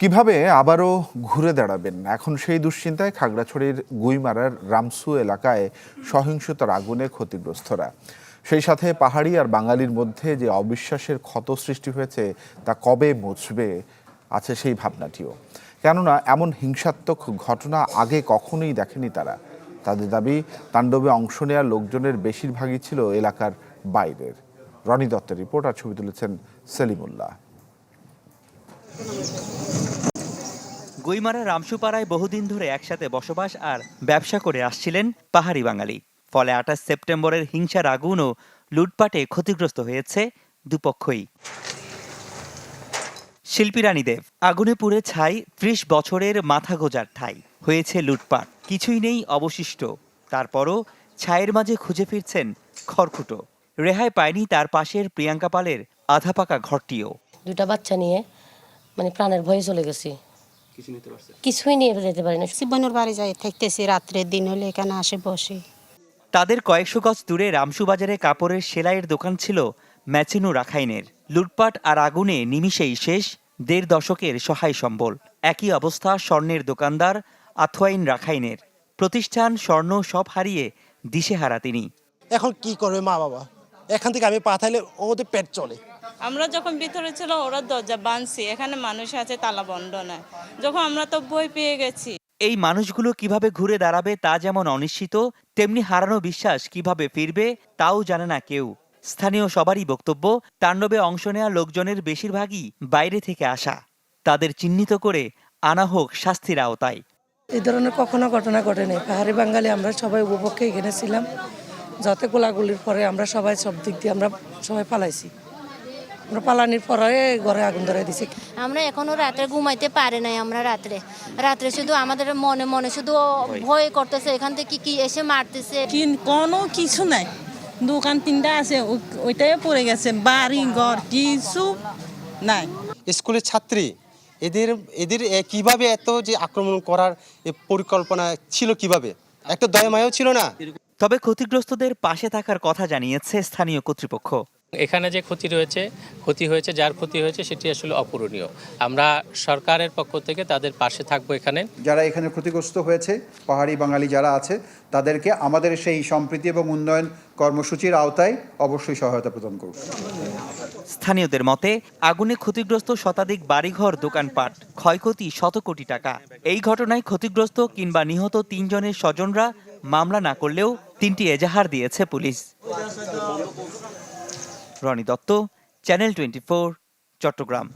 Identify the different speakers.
Speaker 1: কিভাবে আবারও ঘুরে দাঁড়াবেন এখন সেই দুশ্চিন্তায় খাগড়াছড়ির গুইমারার রামসু এলাকায় সহিংসতার আগুনে ক্ষতিগ্রস্তরা। সেই সাথে পাহাড়ি আর বাঙালির মধ্যে যে অবিশ্বাসের ক্ষত সৃষ্টি হয়েছে তা কবে মুছবে আছে সেই ভাবনাটিও। কেননা এমন হিংসাত্মক ঘটনা আগে কখনোই দেখেনি তারা। তাদের দাবি, তাণ্ডবে অংশ নেওয়া লোকজনের বেশিরভাগই ছিল এলাকার বাইরের। রনি দত্তের রিপোর্ট আর ছবি তুলেছেন সেলিমুল্লাহ।
Speaker 2: গুইমারা রামসুপাড়ায় বহুদিন ধরে একসাথে বসবাস আর ব্যবসা করে আসছিলেন পাহাড়ি বাঙালি। ফলে ২৮ সেপ্টেম্বরের হিংসার আগুন ও লুটপাটে ক্ষতিগ্রস্ত হয়েছে দুপক্ষই। শিল্পী রানী দেব, আগুনে পুড়ে ছাই ৩০ বছরের মাথা গোজার ঠাঁই। হয়েছে লুটপাট, কিছুই নেই অবশিষ্ট। তারপরও ছায়ের মাঝে খুঁজে ফিরছেন খড়কুটো। রেহাই পায়নি তার পাশের প্রিয়াঙ্কা পালের আধাপাকা ঘরটিও।
Speaker 3: দুটা বাচ্চা নিয়ে প্রাণের ভয়ে চলে গেছি, কিছুই নিয়ে যেতে পারি না।
Speaker 4: শিবনুর বাড়ি যাই থাকতেছি, রাত্রে দিন হলে এখানে আসে বসে।
Speaker 2: তাদের কয়েকশো গজ দূরে রামসু বাজারে কাপড়ের সেলাইয়ের দোকান ছিল ম্যাচিনু রাখাইনের। লুটপাট আর আগুনে নিমিষেই শেষ ১.৫ দশকের সহায় সম্বল। একই অবস্থা স্বর্ণের দোকানদার আথওয়াইন রাখাইনের। প্রতিষ্ঠান, স্বর্ণ সব হারিয়ে দিশেহারা তিনি।
Speaker 5: এখন কি করবে মা বাবা? এখান থেকে আমি পাঠাইলে ওদের পেট চলে।
Speaker 6: আমরা যখন ভিতরে ছিল ওরা দরজা বাঁধছি, এখানে মানুষ আছে তালা বন্ধ না। যখন আমরা তো ভয় পেয়ে গেছি।
Speaker 2: এই মানুষগুলো কিভাবে ঘুরে দাঁড়াবে তা যেমন অনিশ্চিত, তেমনি হারানো বিশ্বাস কিভাবে ফিরবে তাও জানে না কেউ। স্থানীয় সবারই বক্তব্য, তাণ্ডবে অংশ নেওয়া লোকজনের বেশিরভাগই বাইরে থেকে আসা। তাদের চিহ্নিত করে আনা হোক শাস্তির আওতায়।
Speaker 7: এই ধরনের কখনো ঘটনা ঘটেনি। পাহাড়ি বাঙালি আমরা সবাই উপপক্ষে এখানে ছিলাম। যত গোলাগুলির পরে আমরা সবাই সব দিক দিয়ে আমরা সবাই পালাইছি। আমরা পালানির পরে ঘরে আগুন ধরাই দিছি।
Speaker 3: আমরা এখনো রাত্রে ঘুমাইতে পারি নাই। আমরা রাত্রে শুধু আমাদের মনে মনে শুধু ভয় করতেছে, এখান থেকে কি এসে মারতেছে।
Speaker 6: কোনো কিছু নাই, দোকান ৩টা আছে ওইটাই পড়ে গেছে, বাড়ি ঘর কিছু নাই।
Speaker 5: স্কুলের ছাত্রী, এদের কিভাবে এত যে আক্রমণ করার পরিকল্পনা ছিল, কিভাবে একটা দয়া মায়াও ছিল না।
Speaker 2: তবে ক্ষতিগ্রস্তদের পাশে থাকার কথা জানিয়েছে স্থানীয় কর্তৃপক্ষ।
Speaker 8: এখানে যে ক্ষতি হয়েছে যার ক্ষতি হয়েছে সেটি আসলে অপূরণীয়। আমরা সরকারের পক্ষ থেকে তাদের পাশে থাকবো।
Speaker 9: যারা এখানে ক্ষতিগ্রস্ত হয়েছে, পাহাড়ি বাঙালি যারা আছে, তাদেরকে আমাদের সেই সম্প্রীতি এবং উন্নয়ন কর্মসূচির আওতায় অবশ্যই সহায়তা প্রদান করব।
Speaker 2: স্থানীয়দের মতে, আগুনে ক্ষতিগ্রস্ত শতাধিক বাড়িঘর, দোকানপাট, ক্ষয়ক্ষতি শত কোটি টাকা। এই ঘটনায় ক্ষতিগ্রস্ত কিংবা নিহত ৩ জনের স্বজনরা মামলা না করলেও ৩টি এজাহার দিয়েছে পুলিশ। রনি দত্ত, চ্যানেল 24, চট্টগ্রাম।